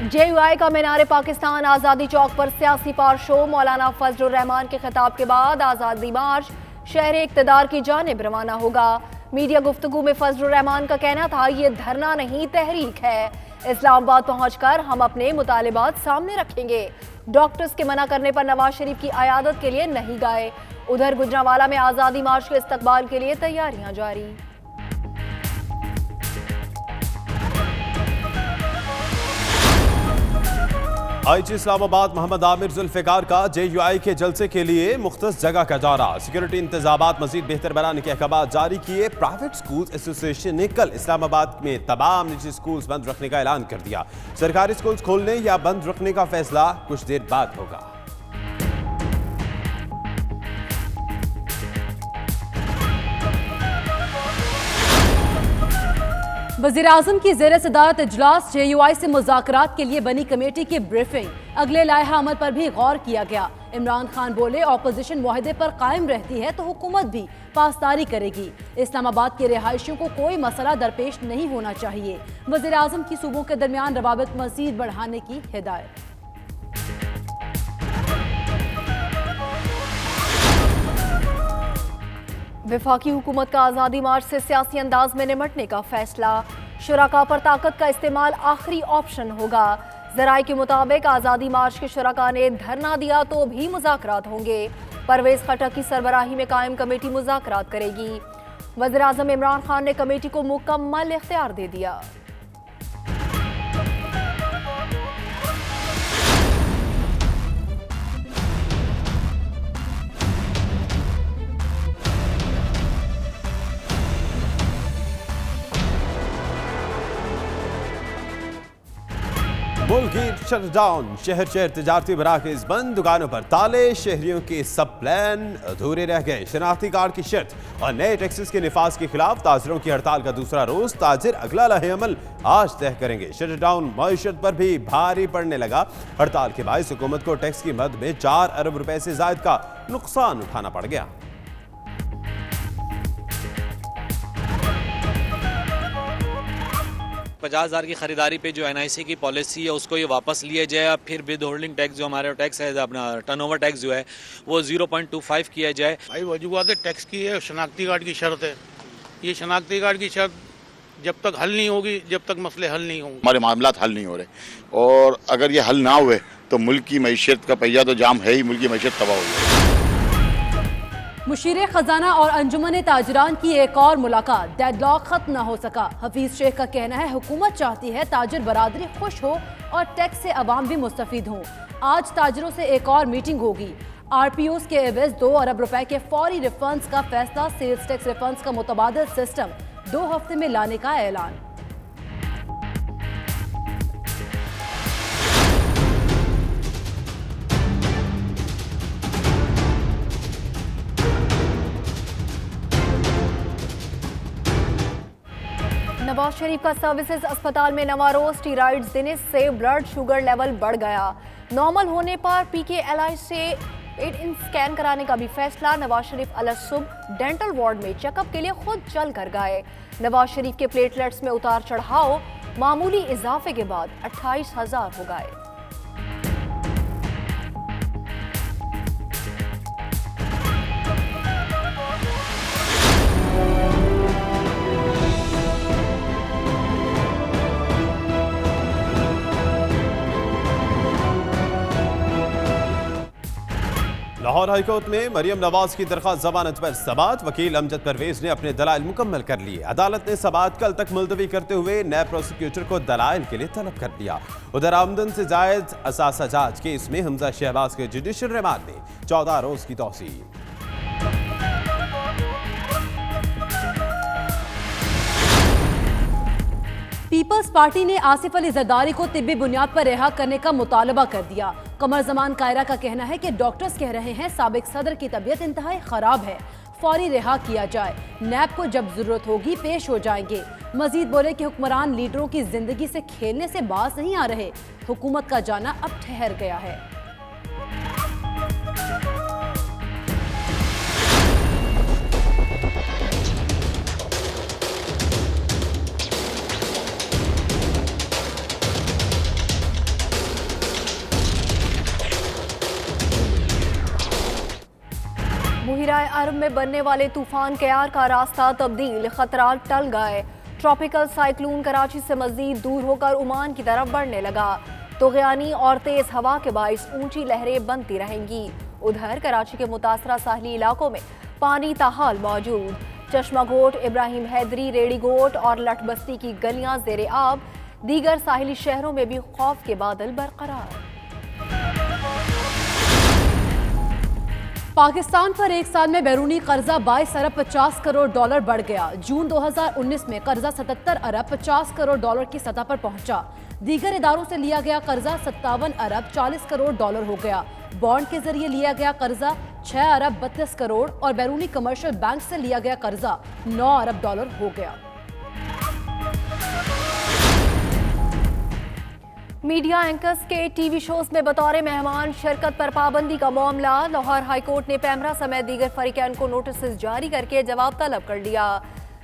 JUI का मीनार पाकिस्तान आज़ादी चौक पर सियासी पार शो। मौलाना फजलुर रहमान के खिताब के बाद आज़ादी मार्च शहर इक़्तिदार की जानिब रवाना होगा। मीडिया गुफ्तगू में फजलुर रहमान का कहना था, ये धरना नहीं तहरीक है। इस्लामाबाद पहुंचकर हम अपने मुतालिबात सामने रखेंगे। डॉक्टर्स के मना करने पर नवाज शरीफ की अयादत के लिए नहीं गए। उधर गुजरांवाला में आज़ादी मार्च के इस्तकबाल के लिए तैयारियां जारी। IG इस्लामाबाद मोहम्मद आमिर जुल्फ़िकार का JUI के जलसे के लिए मुख्तस जगह का दौरा। सिक्योरिटी इंतजामात मजीद बेहतर बनाने के अहकाम जारी किए। प्राइवेट स्कूल्स एसोसिएशन ने कल इस्लामाबाद में तमाम निजी स्कूल्स बंद रखने का ऐलान कर दिया। सरकारी स्कूल्स खोलने या बंद रखने का फैसला कुछ देर बाद होगा। वज़ीर-ए-आज़म की ज़ेर सदारत इजलास। JUI से मुज़ाकरात के लिए बनी कमेटी की ब्रीफिंग। अगले लायहा अमल पर भी गौर किया गया। इमरान खान बोले, ऑपोजिशन मुआहदे पर कायम रहती है तो हुकूमत भी पासदारी करेगी। इस्लामाबाद के रिहायशियों को कोई मसला दरपेश नहीं होना चाहिए। वज़ीर-ए-आज़म की सूबों के दरमियान रवाबित मज़ीद बढ़ाने की हिदायत। वफाकी हुकूमत का आज़ादी मार्च से सियासी अंदाज में निमटने का फैसला। शुरका पर ताकत का इस्तेमाल आखिरी ऑप्शन होगा। ज़राए के मुताबिक आज़ादी मार्च के शुरका ने धरना दिया तो भी मुज़ाकरात होंगे। परवेज़ खट्टक की सरबराही में कायम कमेटी मुज़ाकरात करेगी। वज़ीर-ए-आज़म इमरान खान ने कमेटी को मुकम्मल इख्तियार दे दिया। मुल्क की शटडाउन। शहर तिजारती मराकज़ बंद, दुकानों पर ताले। शहरियों के सब प्लान अधूरे रह गए। शनाख्ती कार्ड की शर्त और नए टैक्सेस के निफाज के खिलाफ ताजरों की हड़ताल का दूसरा रोज। ताजिर अगला लाहे अमल आज तय करेंगे। शटडाउन मईशत पर भी भारी पड़ने लगा। हड़ताल के बायस हुकूमत को टैक्स की मद में 4 अरब रुपए से जायद का नुकसान उठाना पड़ गया। 50,000 की खरीदारी पे जो NIC की पॉलिसी है उसको ये वापस लिया जाए। फिर विद होल्डिंग टैक्स जो हमारा टैक्स है, अपना टर्नओवर टैक्स जो है वो 0.25 किया जाए। भाई वजूहत टैक्स की है, शनाख्ती कार्ड की शर्त है। ये शनाख्ती कार्ड की शर्त जब तक हल नहीं होगी, जब तक मसले हल नहीं होंगे, हमारे मामलात हल नहीं हो रहे। और अगर ये हल ना हुए तो मुल्क की मईशत का पहिया तो जाम है ही, मुल्क की मईशत तबाह हो जाएगी। मुशीर खजाना और अंजुमन ताजरान की एक और मुलाकात। डेडलॉक खत्म न हो सका। हफीज शेख का कहना है, हुकूमत चाहती है ताजिर बरादरी खुश हो और टैक्स से अवाम भी मुस्तफीद हों। आज ताजरों से एक और मीटिंग होगी। RPOs के एवज 2 अरब रुपए के फौरी रिफंड्स का फैसला। सेल्स टैक्स रिफंड्स का मुतबादिल सिस्टम 2 हफ्ते में लाने का ऐलान। नवाज शरीफ का सर्विसेज अस्पताल में नवा रोज। स्टीरॉइड्स देने से ब्लड शुगर लेवल बढ़ गया। नॉर्मल होने पर PKLI से 8 स्कैन कराने का भी फैसला। नवाज शरीफ अलसुब डेंटल वार्ड में चेकअप के लिए खुद चल कर गए। नवाज शरीफ के प्लेटलेट्स में उतार चढ़ाव मामूली इजाफे के बाद 28,000 हो गए। लाहौर हाईकोर्ट में मरियम नवाज की दरख्वास्त जमानत पर समाअत। वकील अमजद परवेज ने अपने दलाइल मुकम्मल कर लिए। अदालत ने समाअत कल तक मुलतवी करते हुए नैब प्रोसिक्यूटर को दलाइल के लिए तलब कर दिया। उधर आमदन से जायद असासा जांच केस में हमजा शहबाज के जुडिशल रिमांड में 14 रोज की तौसील। पीपल्स पार्टी ने आसिफ अली जरदारी को तिब्बी बुनियाद पर रिहा करने का मुतालबा कर दिया। कमर जमान कायरा का कहना है कि डॉक्टर्स कह रहे हैं साबिक सदर की तबीयत इंतहाई खराब है, फौरी रिहा किया जाए। नैब को जब जरूरत होगी पेश हो जाएंगे। मजीद बोले कि हुक्मरान लीडरों की जिंदगी से खेलने से बाज नहीं आ रहे। हुकूमत का जाना अब ठहर गया है। जजीरा अरब में बनने वाले तूफान कयार का रास्ता तब्दील, खतरात टल गए। ट्रॉपिकल साइक्लोन कराची से मजीद दूर होकर ओमान की तरफ बढ़ने लगा। तूग़यानी और तेज हवा के बाइस ऊंची लहरें बनती रहेंगी। उधर कराची के मुतासरा साहली इलाकों में पानी ताहाल मौजूद। चश्मागोट, इब्राहिम हैदरी, रेड़ीगोट और लठबस्ती की गलियां ज़ेरे आब। दीगर साहिली शहरों में भी खौफ के बादल बरकरार। पाकिस्तान पर एक साल में बैरूनी कर्जा 22 अरब 50 करोड़ डॉलर बढ़ गया। जून 2019 में कर्जा 77 अरब 50 करोड़ डॉलर की सतह पर पहुंचा। दीगर इदारों से लिया गया कर्जा 57 अरब 40 करोड़ डॉलर हो गया। बॉन्ड के जरिए लिया गया कर्जा 6 अरब 32 करोड़ और बैरूनी कमर्शियल बैंक से लिया गया कर्जा 9 अरब डॉलर हो गया। मीडिया एंकर्स के टीवी शोज में बतौर मेहमान शिरकत पर पाबंदी का मामला। लाहौर हाई कोर्ट ने पैमरा समेत दीगर फरीकैन को नोटिस जारी करके जवाब तलब कर लिया।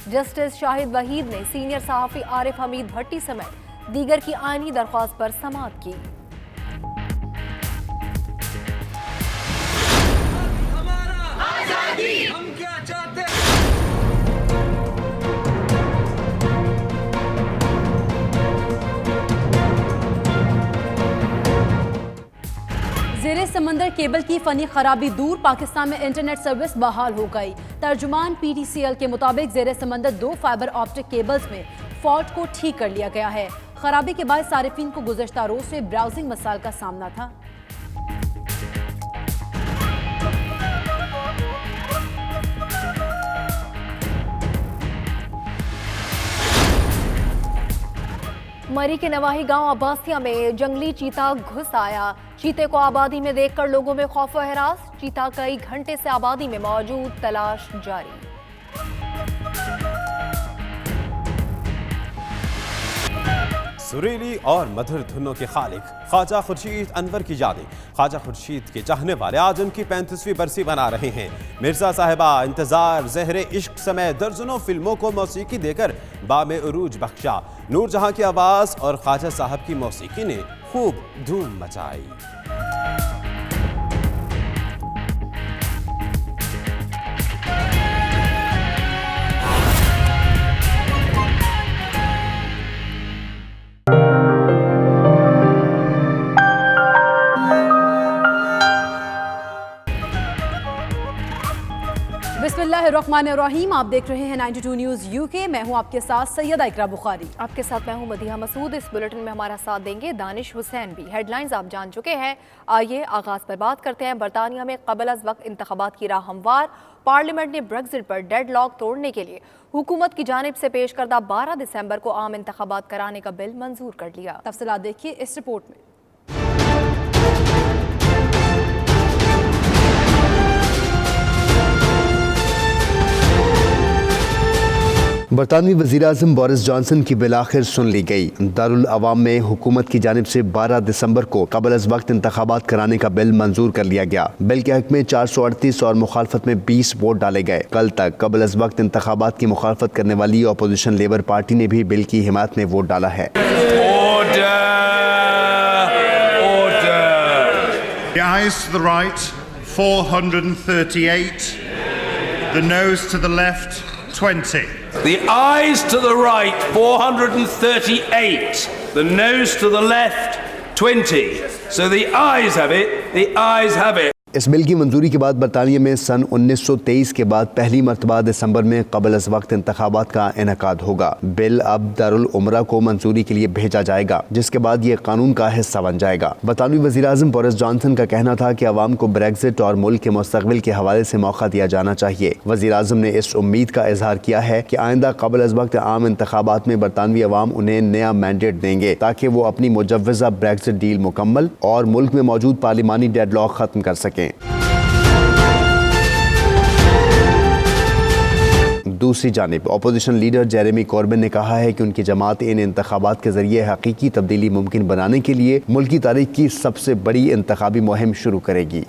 जस्टिस शाहिद वहीद ने सीनियर सहाफ़ी आरिफ हमीद भट्टी समेत दीगर की आईनी दरख्वास्त पर समाअत की। ज़ेरे समंदर केबल की फनी खराबी दूर, पाकिस्तान में इंटरनेट सर्विस बहाल हो गई। तर्जुमान PTCL के मुताबिक ज़ेरे समंदर 2 फाइबर ऑप्टिक केबल्स में फॉल्ट को ठीक कर लिया गया है। खराबी के बाद सारिफिन को गुज़श्ता रोज से ब्राउजिंग मसाइल का सामना था। मरी के नवाही गांव अब्बासिया में जंगली चीता घुस आया। चीते को आबादी में देखकर लोगों में खौफ व हरास। चीता कई घंटे से आबादी में मौजूद, तलाश जारी। सुरीली और मधुर धुनों के खालिक ख्वाजा खुर्शीद अनवर की यादें। ख्वाजा खुर्शीद के चाहने वाले आज उनकी 35वीं बरसी मना रहे हैं। मिर्जा साहिबा, इंतजार, ज़हरे इश्क समेत दर्जनों फिल्मों को मौसीकी देकर बामे उरूज बख्शा। नूरजहां की आवाज़ और ख्वाजा साहब की मौसीकी ने खूब धूम मचाई। बिस्मिल्लाहिर्रहमानिर्रहीम, आप देख रहे हैं 92 न्यूज़ UK। मैं हूं आपके साथ सैयदा इकरा बुखारी। आपके साथ मैं हूं मदीहा मसूद। इस बुलेटिन में हमारा साथ देंगे दानिश हुसैन भी। हेडलाइंस आप जान चुके हैं, आइए आगाज पर बात करते हैं। बरतानिया में क़ब्ल अज़ वक्त इंतखाबात की राह हमवार। पार्लियामेंट ने ब्रेक्जिट पर डेडलॉक तोड़ने के लिए हुकूमत की जानिब से पेश करदा 12 दिसंबर को आम इंतखाबात कराने का बिल मंजूर कर लिया। तफसीलात देखिए इस रिपोर्ट में। बरतानवी वज़ीर-ए-आज़म बोरिस जॉनसन की बिलाखिर सुन ली गई। दारुल अवाम में हुकूमत की जानिब से 12 दिसंबर को क़ब्ल अज़ वक्त इंतखाबात कराने का बिल मंजूर कर लिया गया। बिल के हक़ में 438 और मुखालफत में 20 वोट डाले गए। कल तक क़ब्ल अज़ वक्त इंतखाबात की मुखालफत करने वाली अपोजिशन लेबर पार्टी ने भी बिल की हिमायत में वोट डाला है। The ayes to the right 438, the noes to the left 20. The ayes to the right 438, the noes to the left 20. So the ayes have it, the ayes have it. इस bill की मंजूरी के बाद बरतानिया में सन 1923 के बाद पहली मरतबा दिसंबर में क़ब्ल अज़ वक्त इंतखाबात का इनेकाद होगा। बिल अब दारुल उमरा को मंजूरी के लिए भेजा जाएगा, जिसके बाद ये कानून का हिस्सा बन जाएगा। बरतानवी वज़ीर-ए-आज़म बोरिस जॉनसन का कहना था कि अवाम को ब्रेक्जिट और मुल्क के मुस्तक़बिल के हवाले से मौका दिया जाना चाहिए। वज़ीर-ए-आज़म ने इस उम्मीद का इजहार किया है कि आइंदा क़ब्ल अज़ वक्त आम इंतखाबात में बरतानवी अवाम उन्हें नया मैंडेट देंगे ताकि वो अपनी मुजव्वज़ा ब्रेक्जिट डील मुकम्मल और मुल्क में मौजूद पार्लिमानी डेडलॉक ख़त्म कर सकें। दूसरी जानिब अपोजिशन लीडर जेरेमी कॉर्बिन ने कहा है कि उनकी जमात इन इंतखाबात के जरिए हकीकी तब्दीली मुमकिन बनाने के लिए मुल्की तारीख की सबसे बड़ी इंतखाबी मुहिम शुरू करेगी।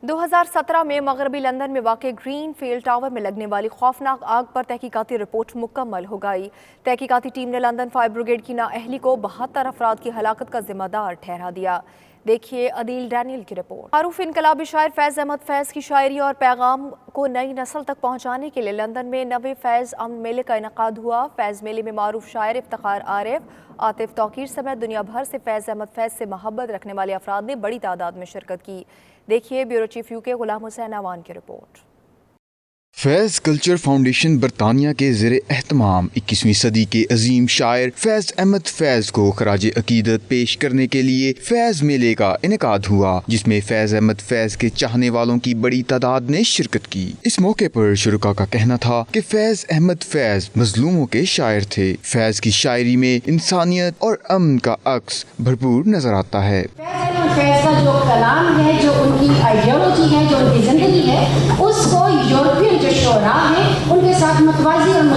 2017 में मगरबी लंदन में वाक़े ग्रीन फील्ड टावर में लगने वाली खौफनाक आग पर तहकीकाती रिपोर्ट मुकम्मल हो गई। तहकीकाती टीम ने लंदन फायर ब्रिगेड की नाअहली को 72 अफराद की हलाकत का जिम्मेदार ठहरा दिया। देखिए अदील डैनियल की रिपोर्ट। मारूफ इनकलाबी शायर फैज़ अहमद फैज़ की शायरी और पैगाम को नई नस्ल तक पहुँचाने के लिए लंदन में 9वें फैज़ अमन मेले का इनकाद हुआ। फैज़ मेले में मारूफ शायर इफ्तिखार आरिफ, आतिफ तौकीर समेत दुनिया भर से फैज़ अहमद फैज़ से मोहब्बत रखने वाले अफराद ने बड़ी तादाद में शिरकत की। देखिए bureau chief UK Ghulam Hussain Awan की रिपोर्ट। फैज़ कल्चर फाउंडेशन बरतानिया के ज़ेरे एहतमाम 21वीं सदी के अजीम शायर फैज़ अहमद फैज़ को खराज अकीदत पेश करने के लिए फैज़ मेले का इनेकाद हुआ, जिसमें फैज़ अहमद फैज़ के चाहने वालों की बड़ी तादाद ने शिरकत की। इस मौके पर शुरुका का कहना था कि फैज़ अहमद फैज़ मजलूमों के शायर थे। फैज़ की शायरी में इंसानियत और अमन का अक्स भरपूर नजर आता है। फैज़ का जो कलाम है, जो उनकी आइडियोलॉजी है, जो उनकी ज़िंदगी है, उसको यूरोपियन जो शोरा है उनके साथ मतवाजी और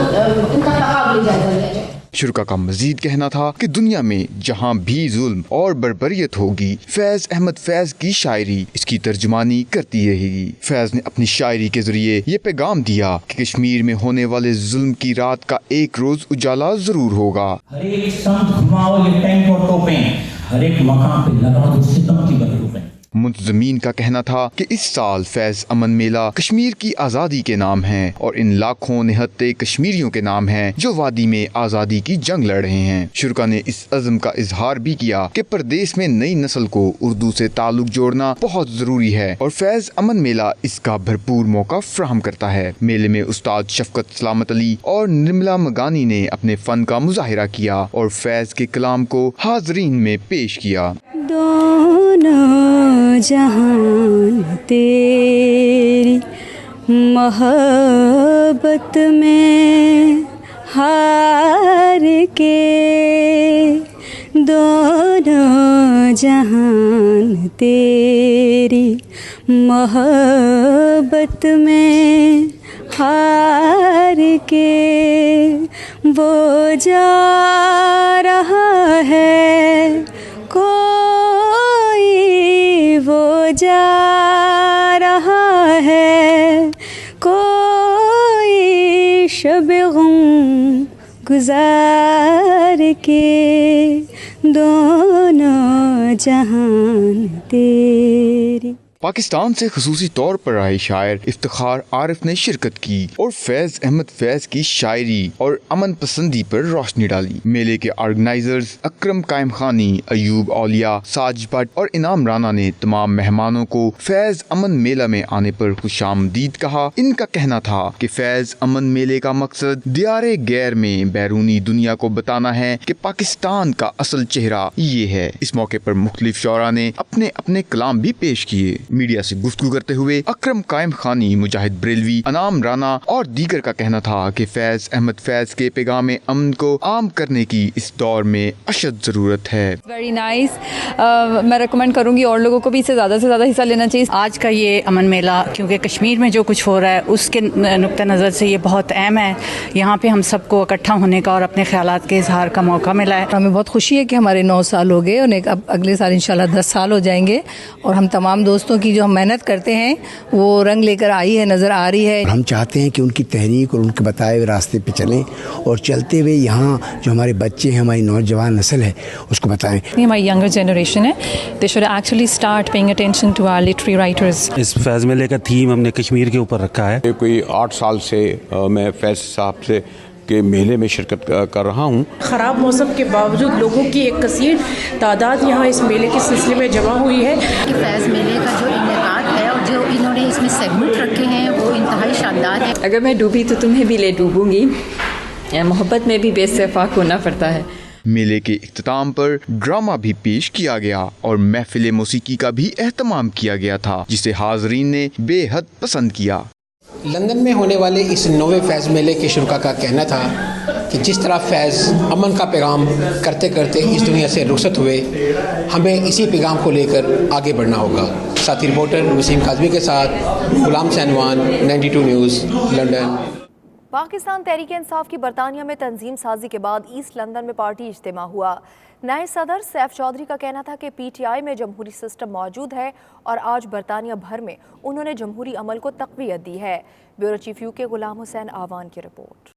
उनका तकाबुली जायजा लिया जाए। शुरुका का मजीद कहना था कि दुनिया में जहाँ भी जुल्म और बर्बरियत होगी, फैज़ अहमद फैज़ की शायरी इसकी तर्जुमानी करती रहेगी। फैज़ ने अपनी शायरी के जरिए ये पैगाम दिया कि कश्मीर में होने वाले जुल्म की रात का एक रोज उजाला जरूर होगा। हर एक संत घुमाओ ये टैंक और तोपें, हर एक मकान पे लगा दो सितम की बंदूकें। मुंतज़मीन का कहना था कि इस साल फैज़ अमन मेला कश्मीर की आज़ादी के नाम है और इन लाखों निहत्ते कश्मीरियों के नाम हैं जो वादी में आज़ादी की जंग लड़ रहे हैं। शुरुका ने इस अज़्म का इजहार भी किया कि प्रदेश में नई नस्ल को उर्दू से ताल्लुक जोड़ना बहुत ज़रूरी है और फैज़ अमन मेला इसका भरपूर मौका फ्राहम करता है। मेले में उस्ताद शफकत सलामत अली और निर्मला मगानी ने अपने फ़न का मुजाहिरा किया और फैज़ के कलाम को हाज़रीन में पेश किया। दोनों जहान तेरी मोहब्बत में हार के, दोनों जहान तेरी मोहब्बत में हार के वो जा रहा है, कोई वो जा रहा है, कोई शब गुम गुजार के, दोनों जहान तेरी। पाकिस्तान से खसूसी तौर पर आए शायर इफ्तिखार आरिफ ने शिरकत की और फैज़ अहमद फैज़ की शायरी और अमन पसंदी पर रोशनी डाली। मेले के ऑर्गेनाइजर्स अकरम कायम खानी, अयूब औलिया, साज भट्ट और इनाम राना ने तमाम मेहमानों को फैज़ अमन मेला में आने पर खुशामदीद कहा। इनका कहना था कि फैज़ अमन मेले का मकसद दियारे गैर में बैरूनी दुनिया को बताना है कि पाकिस्तान का असल चेहरा ये है। इस मौके पर मुख्तलिफ शोरा ने अपने अपने कलाम भी पेश किए। मीडिया से गुफ्तगू करते हुए अकरम कायम खानी, मुजाहिद बरेलवी, अनाम राना और दीगर का कहना था कि फैज़ अहमद फैज़ के पैगाम अमन को आम करने की इस दौर में अशद ज़रूरत है। Very nice. मैं रिकमेंड करूँगी और लोगों को भी इससे ज़्यादा हिस्सा लेना चाहिए। आज का ये अमन मेला क्योंकि कश्मीर में जो कुछ हो रहा है उसके नुक्ता नज़र से ये बहुत अहम है। यहाँ पे हम सबको इकट्ठा होने का और अपने ख्यालात के इजहार का मौका मिला है। हमें बहुत खुशी है कि हमारे 9 साल हो गए और अब अगले साल इंशाल्लाह 10 साल हो जाएंगे और हम तमाम दोस्तों की जो हम मेहनत करते हैं वो रंग लेकर आई है, नज़र आ रही है। हम चाहते हैं कि उनकी तहरीक और उनके बताए हुए रास्ते पे चलें और चलते हुए यहाँ जो हमारे बच्चे हैं, हमारी नौजवान नस्ल है, उसको बताएं। हमारी यंगर जनरेशन है, they should actually start paying attention to our literary writers. इस फैज़ मेले का थीम हमने कश्मीर के ऊपर रखा है। कोई 8 साल से मैं फैज़ साहब से के मेले में शिरकत कर रहा हूँ। ख़राब मौसम के बावजूद लोगों की एक कसीर तादाद यहाँ इस मेले के सिलसिले में जमा हुई है। फैज़ मेले का जो इनेकाद है और जो इन्होंने इसमें सेगमेंट रखे हैं वो इंतहाई शानदार है। अगर मैं डूबी तो तुम्हें भी ले डूबूंगी, मोहब्बत में भी बेइत्तेफाक होना पड़ता है। मेले के इख्तिताम पर ड्रामा भी पेश किया गया और महफिल मौसीकी का भी एहतमाम किया गया था, जिसे हाज़रीन ने बेहद पसंद किया। लंदन में होने वाले इस 9वें फैज़ मेले के शुरुका का कहना था कि जिस तरह फैज़ अमन का पैगाम करते करते इस दुनिया से रुखसत हुए, हमें इसी पैगाम को लेकर आगे बढ़ना होगा। साथी रिपोर्टर वसीम काज़मी के साथ गुलाम सैनवान, 92 न्यूज़, लंदन। पाकिस्तान तहरीक इंसाफ की बरतानिया में तंजीम साजी के बाद ईस्ट लंदन में पार्टी इज्तिमा हुआ। नए सदर सैफ चौधरी का कहना था कि PTI में जमहूरी सिस्टम मौजूद है और आज बरतानिया भर में उन्होंने जमहूरी अमल को तक़वियत दी है। Bureau chief UK Ghulam Hussain आवान की रिपोर्ट।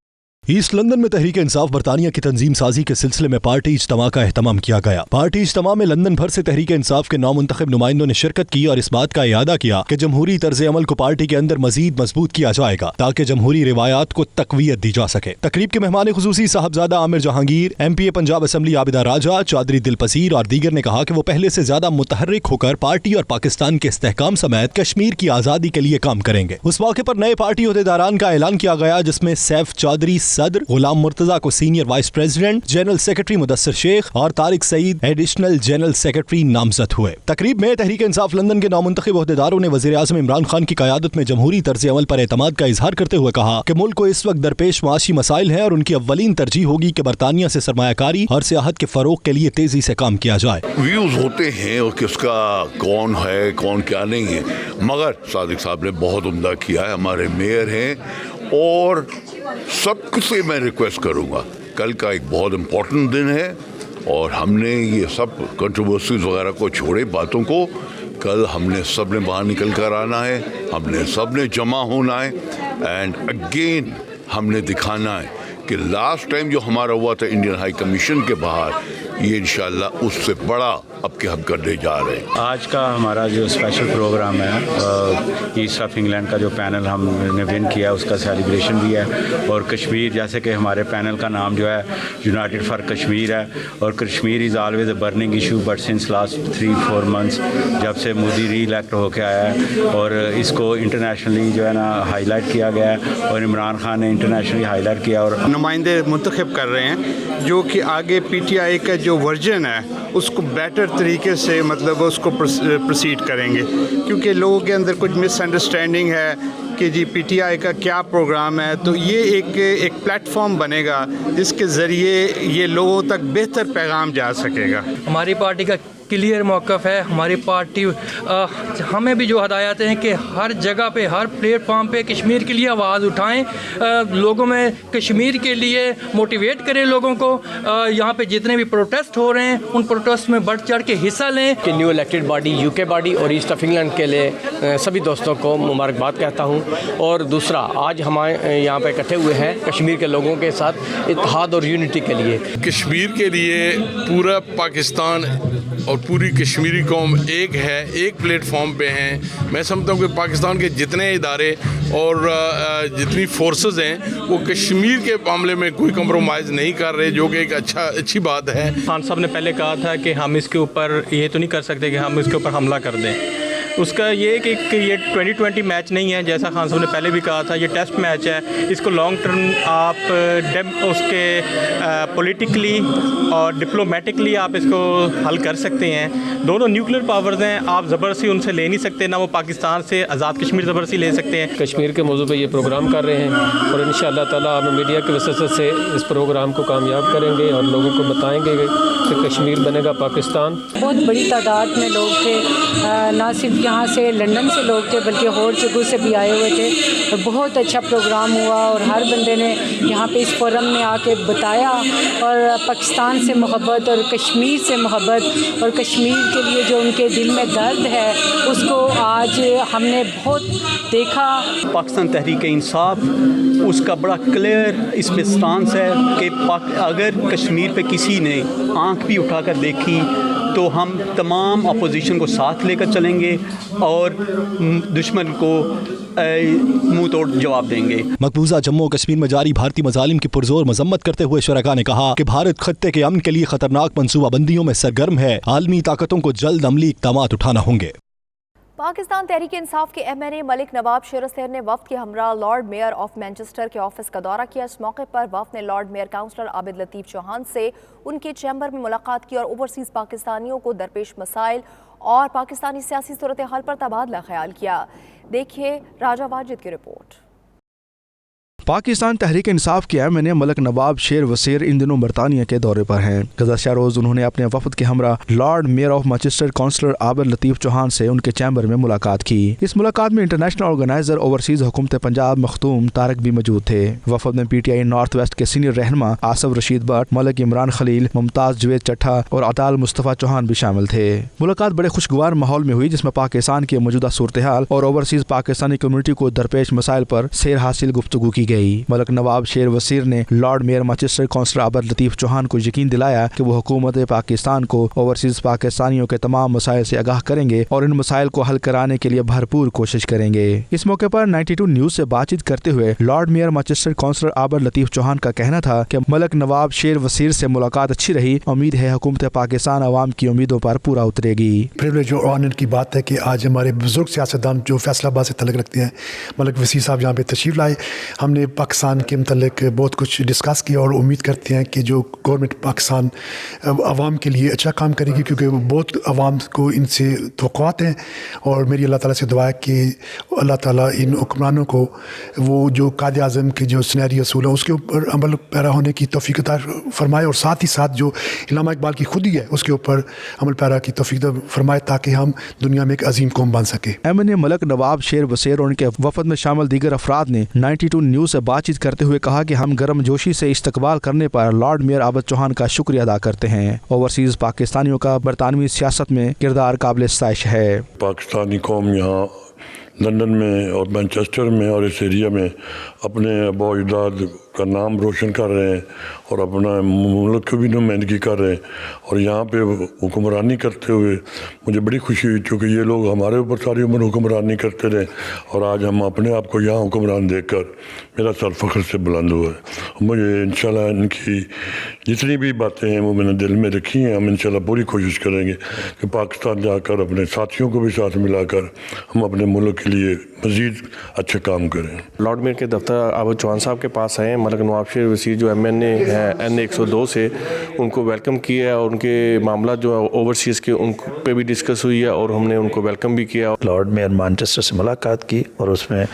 ईस्ट लंदन में तहरीक इंसाफ बरतानिया की तंजीम साजी के सिलसिले में पार्टी इज्तिमा का एहतमाम किया गया। पार्टी इज्तिमा में लंदन भर से तहरीक इंसाफ के नौमुंतखब नुमाइंदों ने शिरकत की और इस बात का इयादा किया कि जमहूरी तर्ज अमल को पार्टी के अंदर मजीद मजबूत किया जाएगा ताकि जमहूरी रिवायात को तकवीयत दी जा सके। तकरीब के मेहमान खुसूसी साहबजादा आमिर जहांगीर, MPA पंजाब असम्बली आबिदा राजा, चौधरी दिलपसीर और दीगर ने कहा कि वो पहले से ज्यादा मुतहर्रिक होकर पार्टी और पाकिस्तान के इस्तेहकाम समेत कश्मीर की आजादी के लिए काम करेंगे। उस मौके पर नए पार्टी ओहदेदारान का ऐलान किया गया जिसमें सैफ चौधरी सदर, गुलाम मुर्तजा को senior vice president, general secretary Mudassir Sheikh और Tariq Saeed additional general secretary नामजद हुए। तकरीब में तहरीक इंसाफ लंदन के नौमुंतखब ओहदेदारों ने वज़ीर आज़म इमरान खान की क़यादत में जमहूरी तर्ज अमल पर एतमाद का इजहार करते हुए कहा कि मुल्क को इस वक्त दरपेश माशी मसाइल हैं और उनकी अव्वलीन तरजीह होगी कि बरतानिया से सरमायाकारी और सियाहत के फरोग के लिए तेजी से काम किया जाए। व्यूज होते हैं और किसका कौन है कौन क्या नहीं है, मगर सादिक साहब ने बहुत उम्दा किया है, हमारे मेयर हैं और सबसे मैं रिक्वेस्ट करूँगा, कल का एक बहुत इम्पोर्टेंट दिन है और हमने ये सब कंट्रोवर्सीज वगैरह को छोड़े बातों को, कल हमने सब ने बाहर निकल कर आना है, हमने सब ने जमा होना है एंड अगेन हमने दिखाना है कि लास्ट टाइम जो हमारा हुआ था इंडियन हाई कमीशन के बाहर, ये इंशाल्लाह उससे बड़ा अब के हम करने जा रहे हैं। आज का हमारा जो स्पेशल प्रोग्राम है, ईस्ट ऑफ इंग्लैंड का जो पैनल हमने विन किया उसका सेलिब्रेशन भी है और कश्मीर, जैसे कि हमारे पैनल का नाम जो है यूनाइटेड फॉर कश्मीर है और Kashmir is always a burning issue, but since last 3-4 months जब से मोदी री इलेक्ट होकर आया है और इसको इंटरनेशनली जो है ना हाईलाइट किया गया है और इमरान खान ने इंटरनेशनली हाईलाइट किया और नुमाइंदे मुंतखब कर रहे हैं जो कि आगे PTI का जो वर्जन है उसको बेटर तरीके से मतलब उसको प्रोसीड करेंगे, क्योंकि लोगों के अंदर कुछ मिसअंडरस्टैंडिंग है कि जी PTI का क्या प्रोग्राम है। तो ये एक प्लेटफॉर्म बनेगा जिसके ज़रिए ये लोगों तक बेहतर पैगाम जा सकेगा। हमारी पार्टी का क्लियर मौक़िफ़ है, हमारी पार्टी हमें भी जो हदायत हैं कि हर जगह पे हर प्लेटफॉर्म पे कश्मीर के लिए आवाज़ उठाएं, लोगों में कश्मीर के लिए मोटिवेट करें लोगों को। यहाँ पे जितने भी प्रोटेस्ट हो रहे हैं उन प्रोटेस्ट में बढ़ चढ़ के हिस्सा लें। कि new elected body UK body और ईस्ट ऑफ इंग्लैंड के लिए सभी दोस्तों को मुबारकबाद कहता हूँ। और दूसरा, आज हमारे यहाँ पे इकट्ठे हुए हैं कश्मीर के लोगों के साथ इत्तेहाद और यूनिटी के लिए। कश्मीर के लिए पूरा पाकिस्तान और पूरी कश्मीरी कौम एक है, एक प्लेटफॉर्म पे हैं। मैं समझता हूँ कि पाकिस्तान के जितने इदारे और जितनी फोर्सेस हैं वो कश्मीर के मामले में कोई कंप्रोमाइज़ नहीं कर रहे, जो कि एक अच्छी बात है। खान साहब ने पहले कहा था कि हम इसके ऊपर ये तो नहीं कर सकते कि हम इसके ऊपर हमला कर दें। उसका ये कि ये 2020 मैच नहीं है, जैसा खान साहब ने पहले भी कहा था, ये टेस्ट मैच है। इसको लॉन्ग टर्म आप उसके पॉलिटिकली और डिप्लोमेटिकली आप इसको हल कर सकते हैं। दोनों न्यूक्लियर पावर्स हैं, आप ज़बरदस्ती उनसे ले नहीं सकते, ना वो पाकिस्तान से आज़ाद कश्मीर ज़बरदस्ती ले सकते हैं। कश्मीर के मौजू पर ये प्रोग्राम कर रहे हैं और इंशाअल्लाह ताला हम मीडिया की वजह से इस प्रोग्राम को कामयाब करेंगे और लोगों को बताएंगे कि कश्मीर बनेगा पाकिस्तान। बहुत बड़ी तादाद में लोग थे, ना सिर्फ यहाँ से लंदन से लोग थे बल्कि और जगहों से भी आए हुए थे और बहुत अच्छा प्रोग्राम हुआ और हर बंदे ने यहाँ पे इस फोरम में आके बताया और पाकिस्तान से मोहब्बत और कश्मीर से मोहब्बत और कश्मीर के लिए जो उनके दिल में दर्द है उसको आज हमने बहुत देखा। पाकिस्तान तहरीक इंसाफ उसका बड़ा क्लियर इसमें स्टांस है कि अगर कश्मीर पे किसी ने आंख भी उठाकर देखी तो हम तमाम अपोजिशन को साथ लेकर चलेंगे और दुश्मन को मुंह तोड़ जवाब देंगे। मकबूजा जम्मू और कश्मीर में जारी भारतीय मजालिम की पुरजोर मजम्मत करते हुए शुरका ने कहा कि भारत खत्ते के अमन के लिए खतरनाक मनसूबाबंदियों में सरगर्म है, आलमी ताकतों को जल्द अमली इक़दाम उठाना होंगे। पाकिस्तान तहरीक इंसाफ के MNA मलिक नवाब शेरसेर ने वफ्द के हमरा लॉर्ड मेयर ऑफ मैनचेस्टर के ऑफिस का दौरा किया। इस मौके पर वफ्द ने Lord mayor counsellor Abid Latif Chauhan से उनके चैम्बर में मुलाकात की और ओवरसीज़ पाकिस्तानियों को दरपेश मसाइल और पाकिस्तानी सियासी सूरत हाल पर तबादला ख्याल किया। देखिए राजा वाजिद की रिपोर्ट। पाकिस्तान तहरीक इंसाफ के MNA मलिक नवाब शेर वसीर इन दिनों बरतानिया के दौरे पर हैं। गुज़श्ता रोज़ उन्होंने अपने वफद के हमरा lord mayor of Manchester councillor Abid Latif Chauhan से उनके चैम्बर में मुलाकात की। इस मुलाकात में इंटरनेशनल ऑर्गेनाइजर ओवरसीज हुकूमत पंजाब मखदूम तारक भी मौजूद थे। वफद में PTI नॉर्थ वेस्ट के सीनियर रहनुमा आसफ रशीद भट्ट, मलिक इमरान खलील, मुमताज़ जवेद चट्ठा और अताल मुस्तफ़ा चौहान भी शामिल थे। मुलाकात बड़े खुशगवार माहौल में हुई जिसमें पाकिस्तान की मौजूदा सूरत हाल और ओवरसीज पाकिस्तानी कम्युनिटी को दरपेश मसाइल पर सैर हासिल गुफ्तगू की गई। गई। मलक नवाब शेर वसीर ने लॉर्ड मेयर मैनचेस्टर काउंसलर आबर लतीफ़ चौहान को यकीन दिलाया कि वो हुकूमत पाकिस्तान को ओवरसीज पाकिस्तानियों के तमाम मसाइल से आगाह करेंगे और इन मसाइल को हल कराने के लिए भरपूर कोशिश करेंगे। इस मौके पर 92 न्यूज से बातचीत करते हुए लॉर्ड मेयर मैनचेस्टर काउंसलर आबर लतीफ़ चौहान का कहना था कि मलक नवाब शेर वसीर से मुलाकात अच्छी रही। उम्मीद है हुकूमत पाकिस्तान अवाम की उम्मीदों पर पूरा उतरेगी। प्रिविलेज और ऑनर की बात है कि आज हमारे बुजुर्ग सियासतदान जो फैसलाबाद से तल्लुक़ रखते हैं, मलक वसीर साहब यहाँ पे तशरीफ़ लाए। हमने पाकिस्तान के मतलब बहुत कुछ डिस्कस किया और उम्मीद करते हैं कि जो गवर्नमेंट पाकिस्तान अवाम के लिए अच्छा काम करेगी, क्योंकि बहुत अवाम को इनसे तवक्कुआत हैं। और मेरी अल्लाह ताला से दुआ है कि अल्लाह ताला इन हुक्मरानों को वो जो कायदे आज़म के जो सुनहरी असूल है उसके ऊपर अमल पैरा होने की तौफीक अता फरमाए, और साथ ही साथ जो इल्लामा इकबाल की खुदी है उसके ऊपर अमल पैरा की तौफीक फरमाए, ताकि हम दुनिया में एक अजीम कौम बन सके। MNA मलक नवाब शेर वसीर और उनके वफद में शामिल दीगर अफराद ने 92 न्यूज़ से बातचीत करते हुए कहा कि हम गर्म जोशी से इस्तकबाल करने पर लॉर्ड मेयर आबद चौहान का शुक्रिया अदा करते हैं। ओवरसीज पाकिस्तानियों का बरतानवी सियासत में किरदार काबिल सताइश है। पाकिस्तानी कौम यहाँ लंदन में और मैनचेस्टर में और इस एरिया में अपने आबा अजदाद का नाम रोशन कर रहे हैं और अपना मुल्क की भी नुमाइंदगी कर रहे हैं। और यहाँ पे हुक्मरानी करते हुए मुझे बड़ी खुशी हुई, क्योंकि ये लोग हमारे ऊपर सारी उम्र हुक्मरानी करते रहे और आज हम अपने आप को यहाँ हुक्मरान देखकर मेरा सर फ़ख्र से बुलंद हुआ है। मुझे इंशाल्लाह इनकी जितनी भी बातें हैं वो मैंने दिल में रखी हैं। हम इंशाल्लाह पूरी कोशिश करेंगे कि पाकिस्तान जाकर अपने साथियों को भी साथ मिलाकर हम अपने मुल्क के लिए मज़ीद अच्छे काम करें। लॉर्ड मेयर के दफ्तर आबद चौहान साहब के पास आए। मलक नवाब शेर वसीर जो MNA है NA 102 से, उनको वेलकम किया और उनके मामला जो ओवरसीज़ के उन पे भी डिस्कस हुई है और हमने उनको वेलकम भी किया। लॉर्ड मेयर मैनचेस्टर से मुलाकात की और उसमें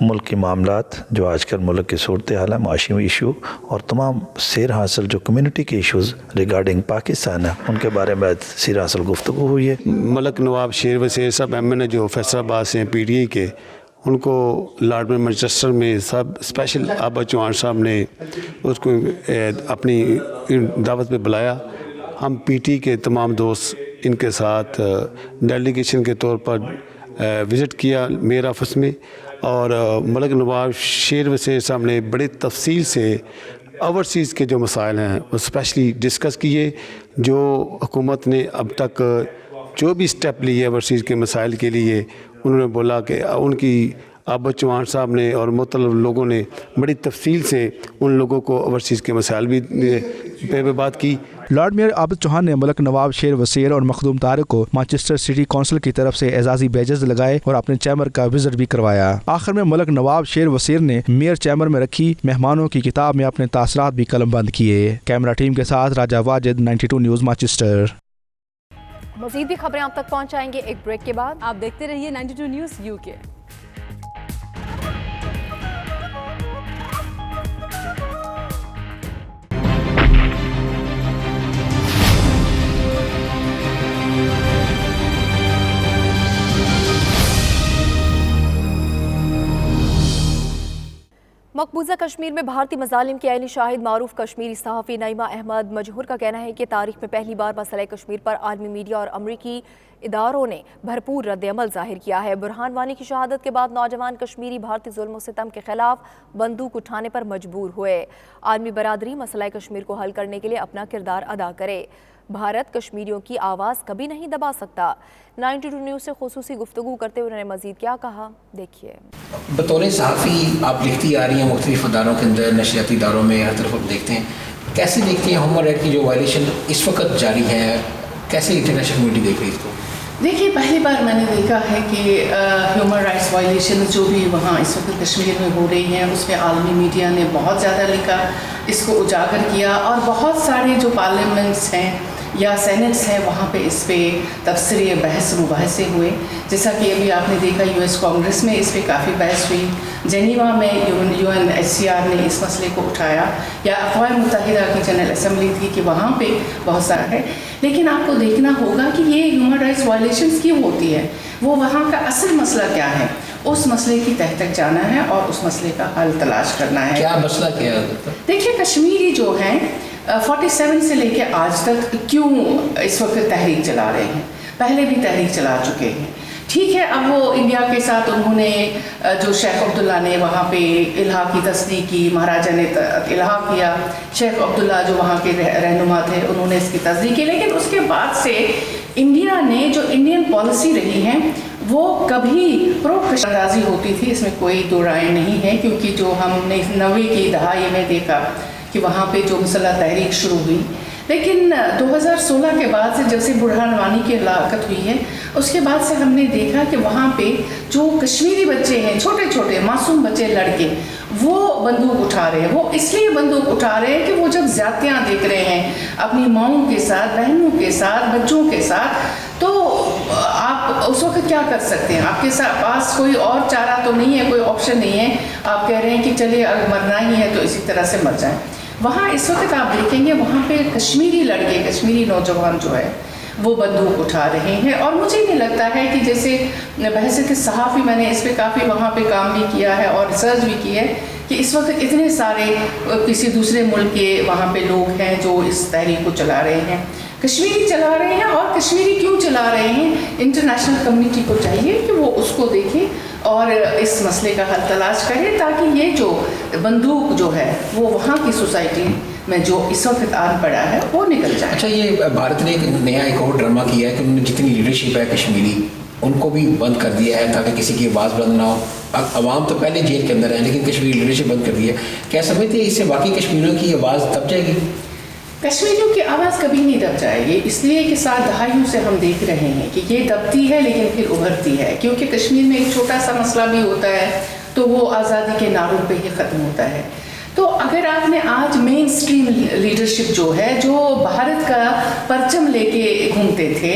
मुल्क के मामलात जो आजकल मुल्क की सूरत हाल है, माशी इशू और तमाम सैर हासिल जो कम्यूनिटी के इशूज़ रिगार्डिंग पाकिस्तान है उनके बारे में सैर हासिल गुफ्तगू हुई है। मलक नवाब शेर वसीर साहब MNA जो फैसलाबाद से PTI के, उनको लॉर्ड मेयर मैनचेस्टर में सब स्पेशल आबद चौहान साहब ने उसको अपनी दावत पे बुलाया। हम PTI के तमाम दोस्त इनके साथ डेलीगेशन के तौर पर विज़िट किया मेयर ऑफिस में, और मलक नवाब शेर वसीर साहब ने बड़े तफसील से ओवरसीज़ के जो मसाइल हैं वो स्पेशली डिस्कस किए। जो हुकूमत ने अब तक जो भी स्टेप लिए ओवरसीज़ के मसाइल के लिए, उन्होंने बोला कि उनकी आबद चौहान साहब ने और मुख्तलिफ लोगों ने बड़ी तफसील से उन लोगों को ओवरसीज़ के मसाइल भी पे बात की। लॉर्ड मेयर आबद चौहान ने मलक नवाब शेर वसीर और मखदूम तारिक को मैनचेस्टर सिटी काउंसिल की तरफ से एजाजी बैजेस लगाए और अपने चैम्बर का विजिट भी करवाया। आखिर में मलक नवाब शेर वसीर ने मेयर चैम्बर में रखी मेहमानों की किताब में अपने तासरात भी कलमबंद किए। कैमरा टीम के साथ राजा वाजिद, 92 न्यूज़ मैनचेस्टर। मज़ीद भी खबरें आप तक पहुंचाएंगे एक ब्रेक के बाद। आप देखते रहिए 92 न्यूज़ UK। मकबूजा कश्मीर में भारतीय मजालिम के आईनी शाहिद मारूफ कश्मीरी सहाफ़ी नईमा अहमद मजहूर का कहना है कि तारीख में पहली बार मसला कश्मीर पर आलमी मीडिया और अमरीकी इदारों ने भरपूर रद्द-ए-अमल जाहिर किया है। बुरहान वानी की शहादत के बाद नौजवान कश्मीरी भारतीय जुल्म सितम के खिलाफ बंदूक उठाने पर मजबूर हुए। आलमी बरादरी मसला कश्मीर को हल करने के लिए अपना किरदार अदा करे। भारत कश्मीरियों की आवाज़ कभी नहीं दबा सकता। 92 न्यूज़ से खुसूसी गुफ्तगू करते हुए उन्होंने मजीद क्या कहा, देखिए। बतौर सहाफ़ी आप लिखती आ रही हैं मुख्तलिफ इदारों के अंदर, नशरियाती इदारों में, हर तरफ आप देखते हैं। कैसे देखती हैं ह्यूमन राइट की जो वायलेशन इस वक्त जारी है, कैसे इंटरनेशनल कम्युनिटी देख रही है इसको? देखिए, पहली बार मैंने देखा है कि ह्यूमन राइट्स वायलेशन जो भी वहाँ इस वक्त कश्मीर में हो रही हैं उसमें आलमी मीडिया ने बहुत ज़्यादा लिखा, इसको उजागर किया, और बहुत सारे जो पार्लियामेंट्स हैं या सेनेट्स हैं वहाँ पे इस पर तबसरे बहस मुबाहसे हुए। जैसा कि अभी आपने देखा US कांग्रेस में इस पर काफ़ी बहस हुई, जेनीवा में UNHCR ने इस मसले को उठाया, या अक़वाम मुत्तहिदा की जनरल असम्बली थी कि वहाँ पे बहुत सारा है। लेकिन आपको देखना होगा कि ये ह्यूमन राइट्स वायलेशंस क्यों होती है, वो वहाँ का असल मसला क्या है, उस मसले की तह तक जाना है और उस मसले का हल तलाश करना है। क्या मसला क्या है? देखिए, कश्मीरी जो हैं 47 से लेके आज तक क्यों इस वक्त तहरीक चला रहे हैं, पहले भी तहरीक चला चुके हैं। ठीक है, अब वो इंडिया के साथ उन्होंने जो शेख अब्दुल्ला ने वहाँ पे इल्हा की तस्दीक की, महाराजा ने इल्हा किया, शेख अब्दुल्ला जो वहाँ के रहनुमा थे उन्होंने इसकी तस्दीक की, लेकिन उसके बाद से इंडिया ने जो इंडियन पॉलिसी रही है वो कभी प्रो राज़ी होती थी, इसमें कोई दो राय नहीं है, क्योंकि जो हमने 90 की दहाई में देखा कि वहाँ पे जो मुसल्लह तहरीक शुरू हुई, लेकिन 2016 के बाद से जब से बुरहान वानी की हलाकत हुई है उसके बाद से हमने देखा कि वहाँ पे जो कश्मीरी बच्चे हैं, छोटे छोटे मासूम बच्चे लड़के, वो बंदूक उठा रहे हैं। वो इसलिए बंदूक उठा रहे हैं कि वो जब ज़्यादतियाँ देख रहे हैं अपनी माओं के साथ, बहनों के साथ, बच्चों के साथ, तो आप उस वक्त क्या कर सकते हैं? आपके पास कोई और चारा तो नहीं है, कोई ऑप्शन नहीं है। आप कह रहे हैं कि चलिए अगर मरना ही है तो इसी तरह से मर जाएं। वहाँ इस वक्त आप देखेंगे वहाँ पे कश्मीरी लड़के, कश्मीरी नौजवान जो है वो बंदूक उठा रहे हैं। और मुझे नहीं लगता है कि जैसे बहसियत सहाफ़ी मैंने इस पर काफ़ी वहाँ पे काम भी किया है और रिसर्च भी की है कि इस वक्त इतने सारे किसी दूसरे मुल्क के वहाँ पे लोग हैं जो इस तहरीक को चला रहे हैं, कश्मीरी चला रहे हैं। और कश्मीरी क्यों चला रहे हैं? इंटरनेशनल कम्युनिटी को चाहिए कि वो उसको देखे और इस मसले का हल तलाश करे, ताकि ये जो बंदूक जो है वो वहाँ की सोसाइटी में जो इस वक्त आन पड़ा है वो निकल जाए। अच्छा, ये भारत ने एक और ड्रामा किया है कि उन्होंने जितनी लीडरशिप है कश्मीरी उनको भी बंद कर दिया है ताकि किसी की आवाज़ बुलंद ना हो। अवाम तो पहले जेल के अंदर है, लेकिन कश्मीरी लीडरशिप बंद कर दी है। क्या समझते हैं इससे बाकी कश्मीरियों की आवाज़ दब जाएगी? कश्मीरियों की आवाज़ कभी नहीं दब जाएगी, इसलिए कि 7 दहाइयों से हम देख रहे हैं कि ये दबती है लेकिन फिर उभरती है, क्योंकि कश्मीर में एक छोटा सा मसला भी होता है तो वो आज़ादी के नारों पे ही ख़त्म होता है। तो अगर आपने आज मेन स्ट्रीम लीडरशिप जो है, जो भारत का परचम लेके घूमते थे,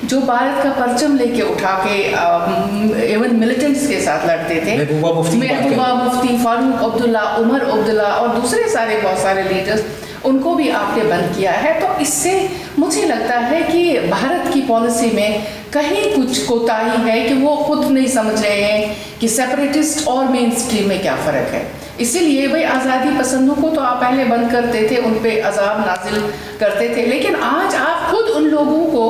जो भारत का परचम लेके उठा के इवन मिलिटेंट्स के साथ लड़ते थे, महबूबा मुफ्ती, फारूक अब्दुल्ला, उमर अब्दुल्ला और दूसरे सारे बहुत सारे लीडर्स, उनको भी आपने बंद किया है। तो इससे मुझे लगता है कि भारत की पॉलिसी में कहीं कुछ कोताही है कि वो खुद नहीं समझ रहे हैं कि सेपरेटिस्ट और मेन स्ट्रीम में क्या फ़र्क है। इसीलिए भाई आज़ादी पसंदों को तो आप पहले बंद करते थे, उन पे अजाब नाजिल करते थे, लेकिन आज आप खुद उन लोगों को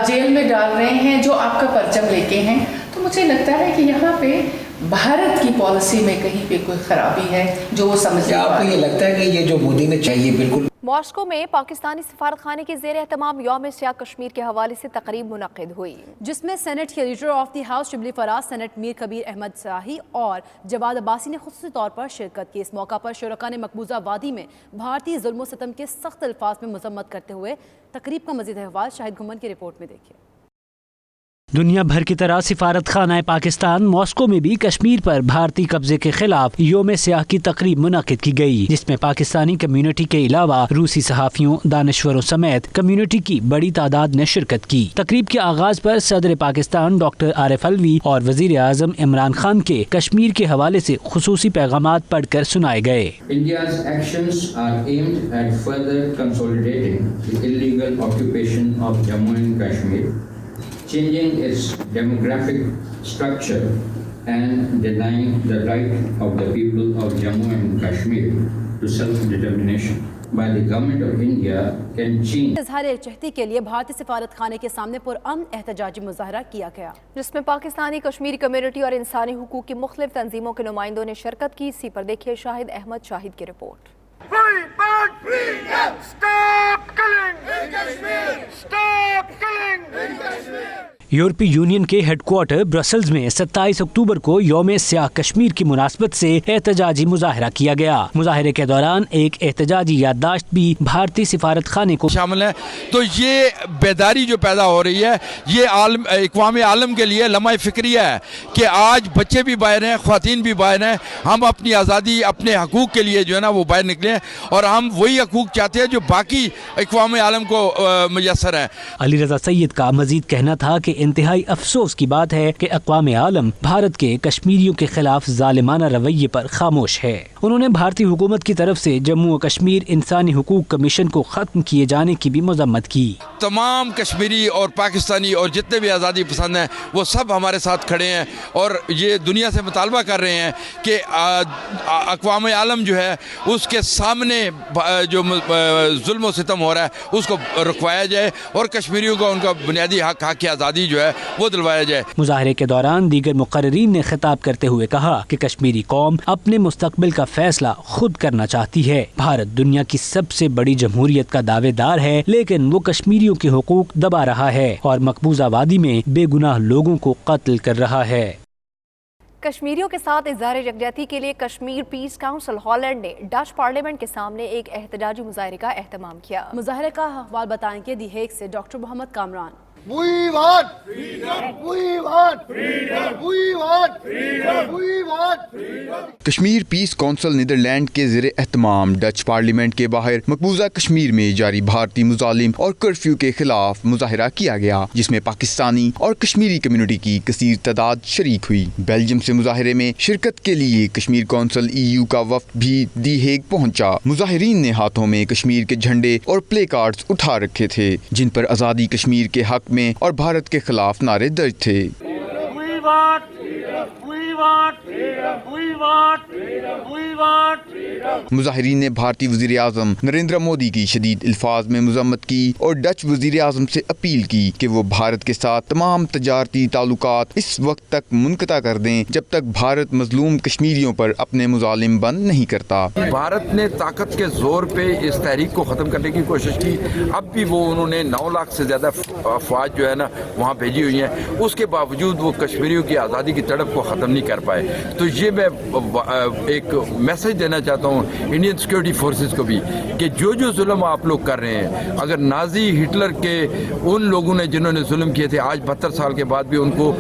जेल में डाल रहे हैं जो आपका परचम लेके हैं। तो मुझे लगता है कि यहाँ पे भारत की पॉलिसी में कहीं पे कोई खराबी है जो वो समझ। आपको ये लगता है कि ये जो मोदी ने चाहिए बिल्कुल? मॉस्को में पाकिस्तानी सफारत खाने के ज़ेर एहतमाम यौम सियाह कश्मीर के हवाले से तकरीब मुनक़िद हुई, जिसमें सेनेट के leader of the house Shibli Faraz, senate Mir Kabir Ahmed Shahi और जवाद अब्बासी ने खुसूसी तौर पर शिरकत की। इस मौका पर शुरका ने मकबूजा वादी में भारतीय जुल्म सितम के सख्त अल्फाज में मजम्मत करते हुए तकरीब का मज़ीद अहवाल शाहिद घुमन की रिपोर्ट में देखिए। दुनिया भर की तरह सिफारत खाना पाकिस्तान मॉस्को में भी कश्मीर पर भारतीय कब्जे के खिलाफ यौम सियाह की तकरीब मुनक़िद की गई, जिसमें पाकिस्तानी कम्युनिटी के अलावा रूसी सहाफ़ियों, दानिश्वरों समेत कम्युनिटी की बड़ी तादाद ने शिरकत की। तकरीब के आगाज पर सदर पाकिस्तान डॉक्टर आरिफ अलवी और वज़ीर आज़म इमरान खान के कश्मीर के हवाले से खुसूसी पैगामात पढ़कर सुनाए गए। India's actions are aimed at further consolidating the illegal occupation of Jammu and Kashmir, changing its demographic structure and denying the right of the people of Jammu and Kashmir to self-determination by the government of India can change। इज़हार यकजहती के लिए भारतीय सिफारत खाने के सामने पुरअमन एहतजाजी मुज़ाहरा किया गया, जिसमें पाकिस्तानी कश्मीरी कम्युनिटी और इंसानी हुकूक की मुख्तलिफ तंजीमों के नुमाइंदों ने शिरकत की। इसी पर देखिए शाहिद अहमद शाहिद की रिपोर्ट। यूरोपीय यूनियन के हेडक्वार्टर ब्रसल्स में 27 अक्टूबर को यौम सियाह कश्मीर की मुनासबत से एहतजाजी मुजाहरा किया गया। मुजाहरे के दौरान एक एहतजाजी याददाश्त भी भारतीय सिफारत खाने को शामिल है। तो ये बेदारी जो पैदा हो रही है, ये इक़वाम आलम के लिए लम्हा फ़िक्रिया है कि आज बच्चे भी बाहर हैं, ख़वातीन भी बाहर हैं। हम अपनी आज़ादी, अपने हकूक़ के लिए जो है ना वो बाहर निकले और हम वही हकूक़ चाहते हैं जो बाकी इक़वाम आलम को मैसर है। अली रज़ा सैयद का मजीद कहना था कि इंतहाई अफसोस की बात है कि अक़वाम आलम भारत के कश्मीरियों के खिलाफ जालिमाना रवैये पर खामोश है। उन्होंने भारतीय हुकूमत की तरफ से जम्मू व कश्मीर इंसानी हुकूक कमीशन को ख़त्म किए जाने की भी मजम्मत की। तमाम कश्मीरी और पाकिस्तानी और जितने भी आज़ादी पसंद हैं वो सब हमारे साथ खड़े हैं और ये दुनिया से मुतालबा कर रहे हैं कि अक़वाम आलम जो है उसके सामने जो जुल्म व सितम हो रहा है उसको रुकवाया जाए और कश्मीरियों को उनका बुनियादी हक की आज़ादी जी जो है वो दिलवाया जाए। मुजाहरे के दौरान दीगर मुकर्रीन ने खिताब करते हुए कहा कि कश्मीरी कौम अपने मुस्तकबिल का फैसला खुद करना चाहती है। भारत दुनिया की सबसे बड़ी जमहूरियत का दावेदार है, लेकिन वो कश्मीरियों के हुकूक दबा रहा है और मकबूजा वादी में बेगुनाह लोगों को कत्ल कर रहा है। कश्मीरियों के साथ इज़हार यकजहती के लिए कश्मीर पीस काउंसिल हॉलैंड ने डच पार्लियामेंट के सामने एक एहतजाजी मुजाहरे का एहतमाम किया। मुजाहरे का अहवाल बताएंगे दी हेग से doctor Mohammad Kamran. We want freedom. We want freedom. We want freedom. We want freedom. Kashmir peace council Netherlands के ज़ेरे एहतमाम डच पार्लियामेंट के बाहर मकबूजा कश्मीर में जारी भारतीय मुजालिम और कर्फ्यू के खिलाफ मुजाहरा किया गया, जिसमें पाकिस्तानी और कश्मीरी कम्युनिटी की कसीर तादाद शरीक हुई। बेल्जियम से मुजाहरे में शिरकत के लिए कश्मीर काउंसिल EU का वफ्द भी दी हेग पहुंचा। मुजाहिरीन ने हाथों में कश्मीर के झंडे और प्ले कार्ड्स उठा रखे थे, जिन पर आज़ादी कश्मीर के हक में और भारत के खिलाफ नारे दर्ज थे। मुजाहिरीन ने भारतीय वज़ीर आज़म नरेंद्र मोदी की शदीद अल्फाज में मज़म्मत की और डच वज़ीर आज़म से अपील की कि वो भारत के साथ तमाम तजारती ताल्लुकात इस वक्त तक मुनक़ता कर दें जब तक भारत मजलूम कश्मीरियों पर अपने मुजालिम बंद नहीं करता। भारत ने ताकत के जोर पे इस तहरीक को ख़त्म करने की कोशिश की। अब भी वो उन्होंने 9 लाख से ज़्यादा अफवाज जो है ना वहाँ भेजी हुई हैं, उसके बावजूद वो कश्मीरियों की आज़ादी की तड़प को ख़त्म नहीं कर पाए। तो ये मैं एक मैसेज देना चाहता हूँ इंडियन सिक्योरिटी फोर्सेस को भी कि जो जो जुल्म आप लोग कर रहे हैं, अगर नाजी हिटलर के उन लोगों ने जिन्होंने जुल्म किए थे आज 72 साल के बाद भी उनको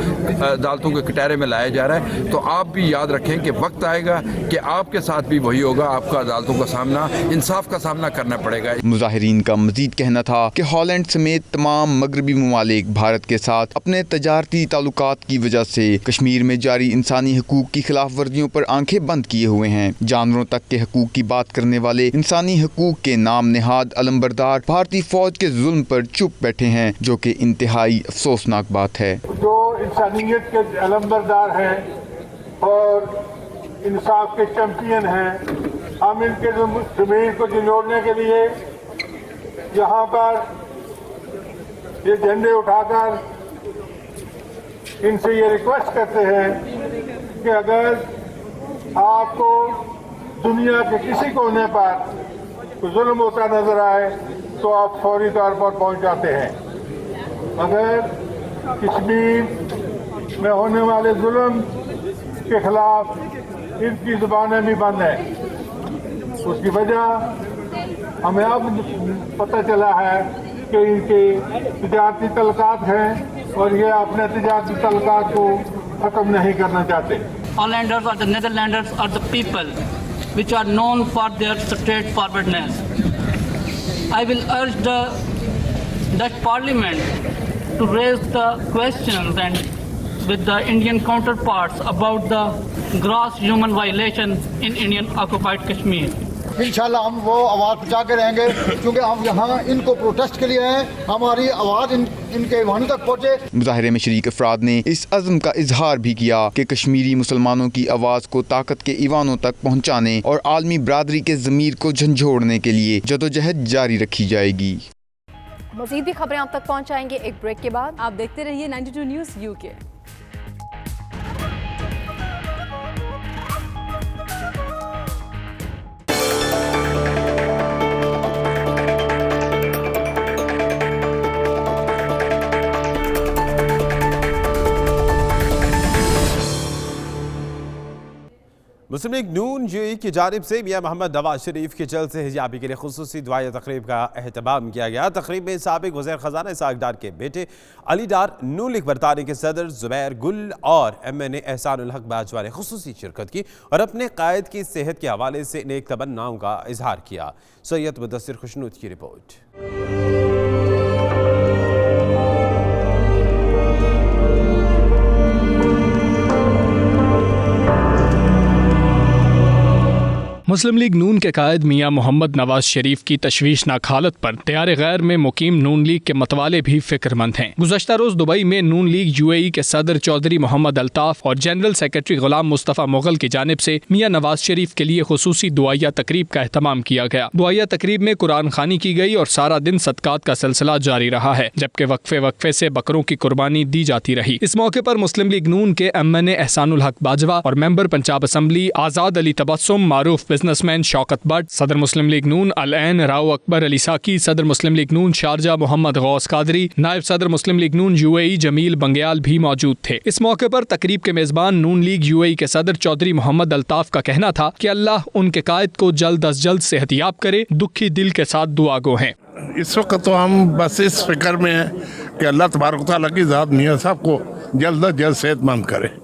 अदालतों के कटहरे में लाया जा रहा है, तो आप भी याद रखें कि वक्त आएगा कि आपके साथ भी वही होगा, आपका अदालतों का सामना, इंसाफ का सामना करना पड़ेगा। मुजाहिरीन का मजीद कहना था कि हॉलैंड समेत तमाम मगरबी ममालिक भारत के साथ अपने तजारती ताल्लुकात की वजह से कश्मीर में जारी इंसानी हकूक की खिलाफ वर्जियों पर आंखें बंद किए हुए हैं। जानवरों तक के हकूक की बात करने वाले इंसानी हकूक के नाम नेहाद अलंबरदार भारतीय फौज के जुल्म पर चुप बैठे हैं, जो कि इंतहाई अफसोसनाक बात है। जो इंसानियत के अलंबरदार हैं और इंसाफ के चैंपियन हैं, हम इनके ज़मीर को झंझोड़ने के लिए यहाँ पर ये झंडे उठाकर इनसे ये रिक्वेस्ट करते हैं कि अगर आपको दुनिया के किसी कोने पर जुल्म होता नजर आए तो आप फौरी तौर पर पहुंच जाते हैं। अगर कश्मीर में होने वाले जुल्म के खिलाफ इनकी ज़ुबानें भी बंद हैं। उसकी वजह हमें अब पता चला है कि इनके तिजारती तल्लुकात हैं और ये अपने तिजारती तल्लुकात को ख़त्म नहीं करना चाहते। Hollanders or the Netherlanders are the people which are known for their straightforwardness. I will urge the Dutch Parliament to raise the questions and with the Indian counterparts about the gross human violation in Indian occupied Kashmir. इंशाल्लाह हम वो आवाज़ पहुँचा के रहेंगे, क्योंकि हम यहाँ इनको प्रोटेस्ट के लिए हैं, हमारी आवाज़ इनके वहाँ तक पहुँचे। मुजाहरे में शरीक अफराद ने इस अज़्म का इजहार भी किया कि कश्मीरी मुसलमानों की आवाज़ को ताकत के ईवानों तक पहुँचाने और आलमी बरादरी के ज़मीर को झंझोड़ने के लिए जदोजहद जारी रखी जाएगी। मज़ीद भी खबरें आप तक पहुँचाएंगे एक ब्रेक के बाद। आप देखते रहिए 92 न्यूज़ UK। मुस्लिम लीग नून यूएई की जानिब से मियां मोहम्मद नवाज शरीफ की जल्द से हिजाबी के लिए खुसूसी दुआई तकरीब का एहतमाम किया गया। तकरीब में साबिक वज़ीर ख़ज़ाना इसहाक़ डार के बेटे अली डार, नून लीग बरतानिया के सदर ज़ुबैर गुल और MNA एहसान उल हक बाजवा ने खुसूसी शिरकत की और अपने कायद की सेहत के हवाले से नेक तमन्नाओं का इजहार किया। सैयद मुदस्सिर खुशनूद की रिपोर्ट। मुस्लिम लीग नून के कायद मियां मोहम्मद नवाज शरीफ की तशवीशनाक हालत पर तैयार गैर में मुकीम नून लीग के मतवाले भी फिक्रमंद हैं। गुज़श्ता रोज़ दुबई में नून लीग UAE के सदर चौधरी मोहम्मद अल्ताफ और जनरल सेक्रेटरी गुलाम मुस्तफ़ा मुग़ल की जानिब से मियां नवाज शरीफ के लिए खुसूसी दुआया तकरीब का एहतमाम किया गया। दुआया तकरीब में कुरान खानी की गई और सारा दिन सदकात का सिलसिला जारी रहा है, जबकि वक्फे से बकरों की कुर्बानी दी जाती रही। इस मौके पर मुस्लिम लीग नून के MNA एहसानुल हक बाजवा और member Punjab assembly Azad Ali Tabassum, Maroof businessman Shaukat but, सदर मुस्लिम लीग नून अल-ऐन राव अकबर अली साकी, सदर मुस्लिम लीग नून शारजा मोहम्मद गौस कादरी, नायब सदर मुस्लिम लीग नून UAE जमील बंगयाल भी मौजूद थे। इस मौके पर तकरीब के मेजबान नून लीग UAE के सदर चौधरी मोहम्मद अल्ताफ का कहना था कि अल्लाह उनके कायद को जल्द अज जल्द सेहतियाब करे, दुखी दिल के साथ दुआ गो हैं। इस वक्त तो हम बस इस फिक्र में हैं कि अल्लाह तबारक व तआला की ज़ात मियाँ साहब को जल्द अज जल्द सेहतमंद करे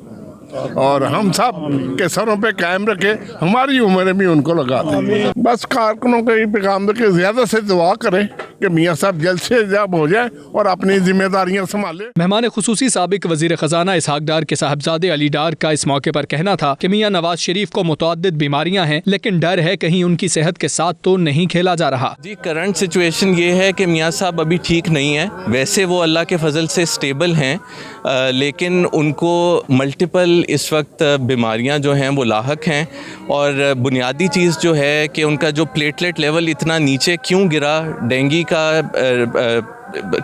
और हम सब के सरों पे कायम रखे, हमारी उम्र भी उनको लगा दें। बस कारकुनों को ये पैगाम दे कि ज़्यादा से दुआ करें कि मियाँ साहब जल्द से जल्द हो जाए और अपनी जिम्मेदारियाँ संभालें। मेहमान खुसूसी साबिक वज़ीर ख़जाना इसहाक डार के साहबजादे अली डार का इस मौके पर कहना था कि मियाँ नवाज शरीफ को मुतअद्दिद बीमारियाँ हैं, लेकिन डर है कहीं उनकी सेहत के साथ तो नहीं खेला जा रहा। जी, करंट सिचुएशन ये है कि मियाँ साहब अभी ठीक नहीं है। वैसे वो अल्लाह के फजल से स्टेबल हैं, लेकिन उनको मल्टीपल इस वक्त बीमारियां जो हैं वो लाहक हैं और बुनियादी चीज़ जो है कि उनका जो प्लेटलेट लेवल इतना नीचे क्यों गिरा, डेंगू का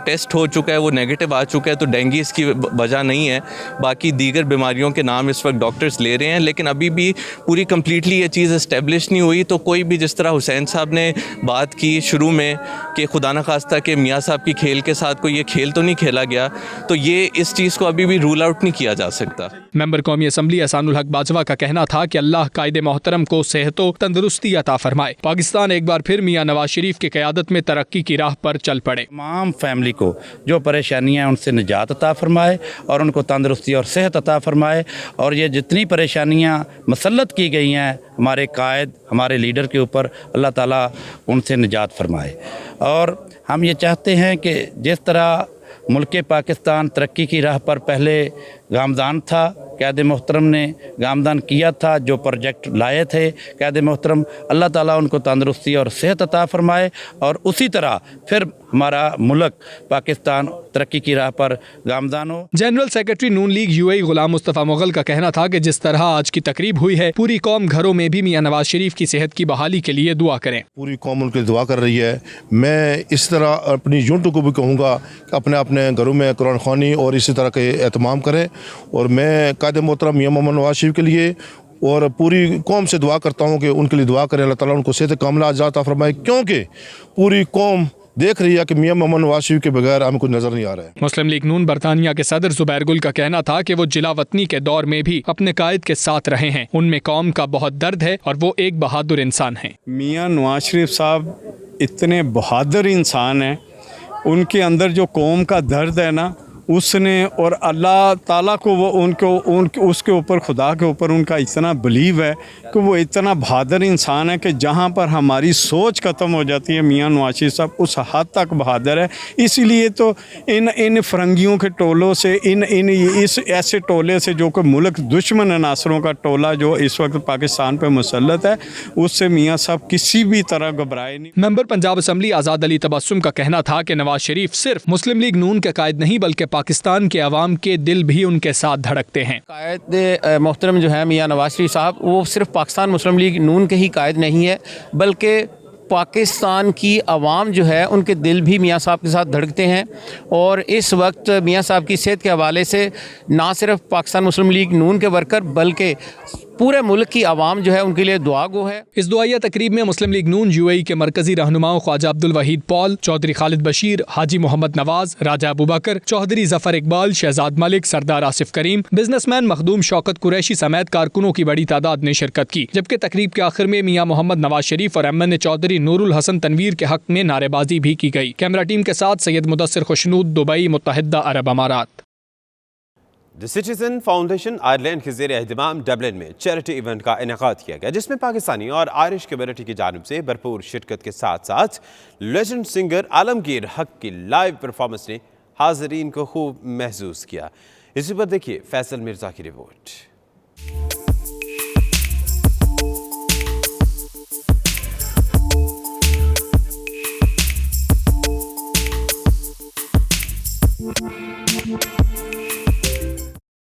टेस्ट हो चुका है, वो नेगेटिव आ चुका है, तो डेंगू इसकी वजह नहीं है। बाकी दीगर बीमारियों के नाम इस वक्त डॉक्टर्स ले रहे हैं, लेकिन अभी भी पूरी कम्प्लीटली ये चीज़ इस्टेब्लिश नहीं हुई। तो कोई भी, जिस तरह हुसैन साहब ने बात की शुरू में कि खुदा न खास्ता कि मियाँ साहब की खेल के साथ कोई ये खेल तो नहीं खेला गया, तो ये इस चीज़ को अभी भी रूल आउट नहीं किया जा सकता। मेंबर कौमी असम्बली एहसानुल हक बाजवा का कहना था कि अल्लाह कायदे मोहतरम को सेहत व तंदुरुस्ती अता फरमाए। पाकिस्तान एक बार फिर मियाँ नवाज शरीफ की क़यादत में तरक्की की राह पर चल पड़े। तमाम फैमिली को जो परेशानियां हैं उनसे निजात अता फरमाए और उनको तंदुरुस्ती और सेहत अता फरमाए, और ये जितनी परेशानियां मसल्लत की गई हैं हमारे कायद, हमारे लीडर के ऊपर, अल्लाह ताला उनसे निजात फरमाए। और हम ये चाहते हैं कि जिस तरह मुल्क पाकिस्तान तरक्की की राह पर पहले गामदान था, क़यादे मोहतरम ने गामदान किया था, जो प्रोजेक्ट लाए थे क़यादे मोहतरम, अल्लाह ताला उनको तंदुरुस्ती और सेहत अता फरमाए और उसी तरह फिर हमारा मुल्क पाकिस्तान तरक्की की राह पर गामदान हो। जनरल सेक्रेटरी नून लीग UAE गुलाम मुस्तफ़ा मुग़ल का कहना था कि जिस तरह आज की तकरीब हुई है, पूरी कौम घरों में भी मियाँ नवाज शरीफ की सेहत की बहाली के लिए दुआ करें। पूरी कौम उनके दुआ कर रही है। मैं इस तरह अपनी यूनिट को भी कहूँगा कि अपने अपने घरों में कुरान ख़वानी और इसी तरह के एहतमाम करें, और मैं कायदे मोहतरम मियाँ मोहम्मद नवाज शरीफ के लिए और पूरी कौम से दुआ करता हूँ कि उनके लिए दुआ करें, अल्लाह ताला उनको सेहत कामिला अता फरमाए, क्योंकि पूरी कौम देख रही है कि मियाँ मोहम्मद नवाज शरीफ के बगैर हमें कुछ नजर नहीं आ रहा है। मुस्लिम लीग नून बरतानिया के सदर जुबैर गुल का कहना था कि वो जिला वतनी के दौर में भी अपने कायद के साथ रहे हैं, उनमें कौम का बहुत दर्द है और वो एक बहादुर इंसान हैं। मियाँ नवाज शरीफ साहब इतने बहादुर इंसान हैं, उनके अंदर जो कौम का दर्द है ना, उसने और अल्लाह ताला को वो उनको उसके ऊपर, खुदा के ऊपर उनका इतना बिलीव है कि वो इतना बहादुर इंसान है कि जहाँ पर हमारी सोच ख़त्म हो जाती है, मियाँ नवाज शरीफ साहब उस हद तक बहादुर है। इसीलिए तो इन फरंगियों के टोलों से, इस ऐसे टोले से जो कि मुल्क दुश्मन अनासरों का टोला जो इस वक्त पाकिस्तान पर मुसल्लत है, उससे मियाँ साहब किसी भी तरह घबराए नहीं। मेंबर पंजाब असम्बली आज़ाद अली तबस्सुम का कहना था कि नवाज शरीफ सिर्फ मुस्लिम लीग नून के कायद नहीं बल्कि पाकिस्तान के अवाम के दिल भी उनके साथ धड़कते हैं। कायद मोहतरम जो है मियाँ नवाज शरीफ साहब, वो सिर्फ पाकिस्तान मुस्लिम लीग नून के ही कायद नहीं है, बल्कि पाकिस्तान की आवाम जो है उनके दिल भी मियाँ साहब के साथ धड़कते हैं। और इस वक्त मियाँ साहब की सेहत के हवाले से ना सिर्फ पाकिस्तान मुस्लिम लीग नून के वर्कर बल्कि पूरे मुल्क की आवाम जो है उनके लिए दुआ गो है। इस दुआया तकरीब में मुस्लिम लीग नून UAE के मरकजी रहनुमाओं ख्वाजा अब्दुल वहीद पॉल, चौधरी खालिद बशीर, हाजी मोहम्मद नवाज, राजा अबू बकर, चौधरी जफर इकबाल, शहजाद मलिक, सरदार आसिफ करीम, बिजनेसमैन मखदूम शौकत कुरैशी समेत कारकुनों की बड़ी तादाद ने शिरकत की। जबकि तकरीब के आखिर में मियाँ मोहम्मद नवाज शरीफ और MNA चौधरी नूरुल हसन तनवीर के हक में नारेबाजी भी की गई। कैमरा टीम के साथ सैयद मुदस्सिर खुशनूद, दुबई, मुत्तहिदा अरब अमारात। द सिटीजन फाउंडेशन आयरलैंड के ज़ेर एहतमाम डबलिन में चैरिटी इवेंट का इनेकाद किया गया, जिसमें पाकिस्तानी और आयरिश कम्युनिटी की जानिब से भरपूर शिरकत के साथ साथ लेजेंड सिंगर आलमगीर हक की लाइव परफॉर्मेंस ने हाज़रीन को खूब महसूस किया। इसी पर देखिए फैसल मिर्ज़ा की रिपोर्ट।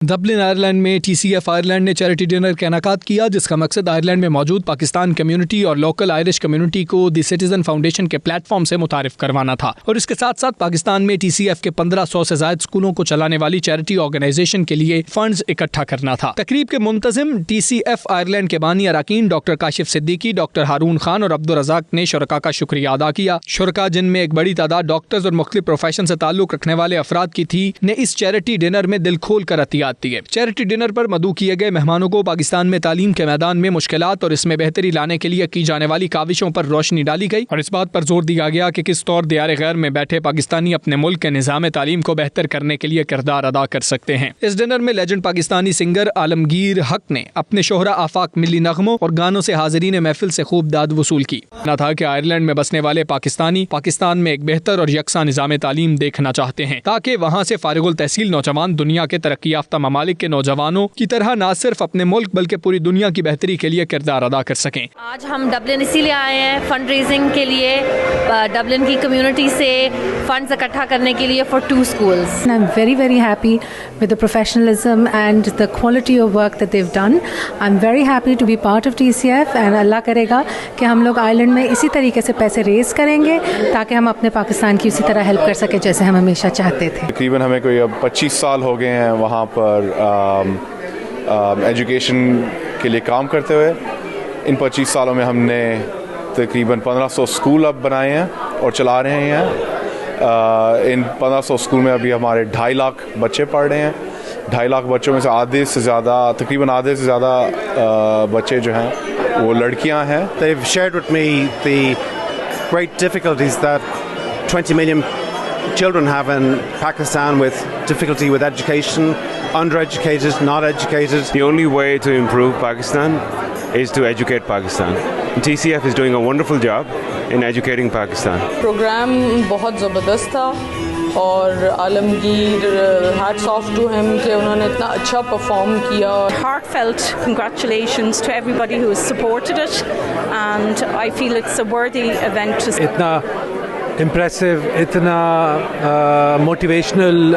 डबलिन आयरलैंड में TCF आयरलैंड ने चैरिटी डिनर का इनेकाद किया, जिसका मकसद आयरलैंड में मौजूद पाकिस्तान कम्युनिटी और लोकल आयरिश कम्युनिटी को द सिटीजन फाउंडेशन के प्लेटफॉर्म से मुतारिफ करवाना था और इसके साथ साथ पाकिस्तान में TCF के 1500 से ज्यादा स्कूलों को चलाने वाली चैरिटी ऑर्गेनाइजेशन के लिए फंड्स इकट्ठा करना था। तकरीब के मुंतजिम TCF आयरलैंड के बानी अरकान डॉक्टर काशिफ सिद्दीकी, डॉक्टर हारून खान और अब्दुल रज़ाक ने शुरका का शुक्रिया अदा किया। शुरका, जिनमें एक बड़ी तादाद डॉक्टर्स और मुख्तलिफ प्रोफेशन से ताल्लुक रखने वाले अफराद की थी, ने इस चैरिटी डिनर में दिल खोल कर अतियात दिए। चैरिटी डिनर पर मदऊ किए गए मेहमानों को पाकिस्तान में तालीम के मैदान में मुश्किलात और इसमें बेहतरी लाने के लिए की जाने वाली काविशों पर रोशनी डाली गई और इस बात पर जोर दिया गया कि किस तौर दियारे गैर में बैठे पाकिस्तानी अपने मुल्क के निज़ाम तालीम को बेहतर करने के लिए किरदार अदा कर सकते हैं। इस डिनर में लेजेंड पाकिस्तानी सिंगर आलमगीर हक ने अपने शोहरा आफाक मिली नगमों और गानों से हाजिरीन महफिल से खूब दाद वसूल की। न था कि आयरलैंड में बसने वाले पाकिस्तानी पाकिस्तान में एक बेहतर और यकसा निज़ाम तालीम देखना चाहते हैं ताकि वहाँ से फारिगुल तहसील नौजवान दुनिया के तरक्की याफ्ता ममालिक के नौजवानों की तरह न सिर्फ अपने मुल्क बल्कि पूरी दुनिया की बेहतरी के लिए किरदार अदा कर सकें। आज हम डबलिन इसीलिए आए हैं फंड रेजिंग के लिए, डबलिन की कम्युनिटी से फंड्स इकट्ठा करने के लिए for 2 schools. And I'm very, very happy with the professionalism and the quality of work that they've done. I'm very happy to be part of TCF and अल्लाह करेगा कि हम लोग आयरलैंड में इसी तरीके से पैसे रेज करेंगे ताकि हम अपने पाकिस्तान की उसी तरह हेल्प कर सकें जैसे हम हमेशा चाहते थे। तकरीबन हमें कोई अब 25 साल हो गए हैं वहाँ पर एजुकेशन के लिए काम करते हुए। इन 25 सालों में हमने तकरीबन 1500 स्कूल अब बनाए हैं और चला रहे हैं। इन 1500 स्कूल में अभी हमारे 2.5 लाख बच्चे पढ़ रहे हैं। 2.5 लाख बच्चों में से तकरीबन आधे से ज़्यादा बच्चे जो हैं वो लड़कियां हैं। They've shared with me the great difficulties that 20 million children have in Pakistan with difficulty with education, undereducated, not educated. The only way to improve Pakistan is to educate Pakistan. TCF is doing a wonderful job in educating Pakistan. Programme बहुत ज़बरदस्त था और Alamgir hats off to him कि उन्होंने इतना अच्छा perform किया। Heartfelt congratulations to everybody who has supported it and I feel it's a worthy event. इतना इम्प्रेसिव, इतना मोटिवेशनल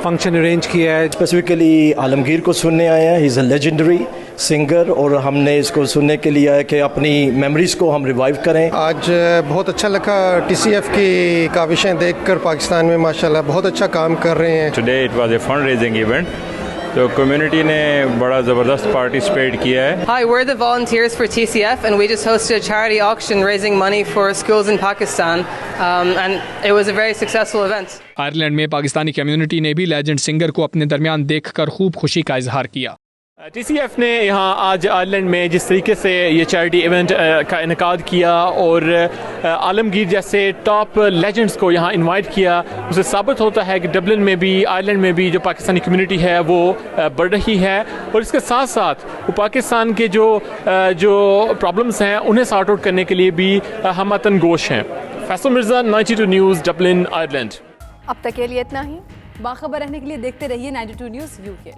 फंक्शन अरेंज किया है। स्पेसिफिकली आलमगीर को सुनने आए हैं। He is a legendary singer और हमने इसको सुनने के लिए आया कि अपनी मेमोरीज़ को हम रिवाइव करें। आज बहुत अच्छा लगा TCF की काविशें देखकर। पाकिस्तान में माशाल्लाह बहुत अच्छा काम कर रहे हैं। Today it was a fund raising event, तो कम्युनिटी ने बड़ा ज़बरदस्त पार्टिसिपेट किया है। Hi, we're the volunteers for TCF and we just hosted a charity auction raising money for schools in Pakistan and it was a very successful event. Ireland में Pakistani community ने भी legend singer को अपने दरमियान देखकर खूब खुशी का इजहार किया। TCF ने यहाँ आज आयरलैंड में जिस तरीके से ये चैरिटी इवेंट का इनेकाद किया और आलमगीर जैसे टॉप लेजेंड्स को यहाँ इनवाइट किया, उससे साबित होता है कि डबलिन में भी आयरलैंड में भी जो पाकिस्तानी कम्युनिटी है वो बढ़ रही है और इसके साथ साथ वो पाकिस्तान के जो प्रॉब्लम्स हैं उन्हें सॉर्ट आउट करने के लिए भी हमवतन गोश हैं। Faisal Mirza, 92 news, Dublin, Ireland. अब तक के लिए इतना ही। बाखबर रहने के लिए देखते रहिए 92 न्यूज़ UK।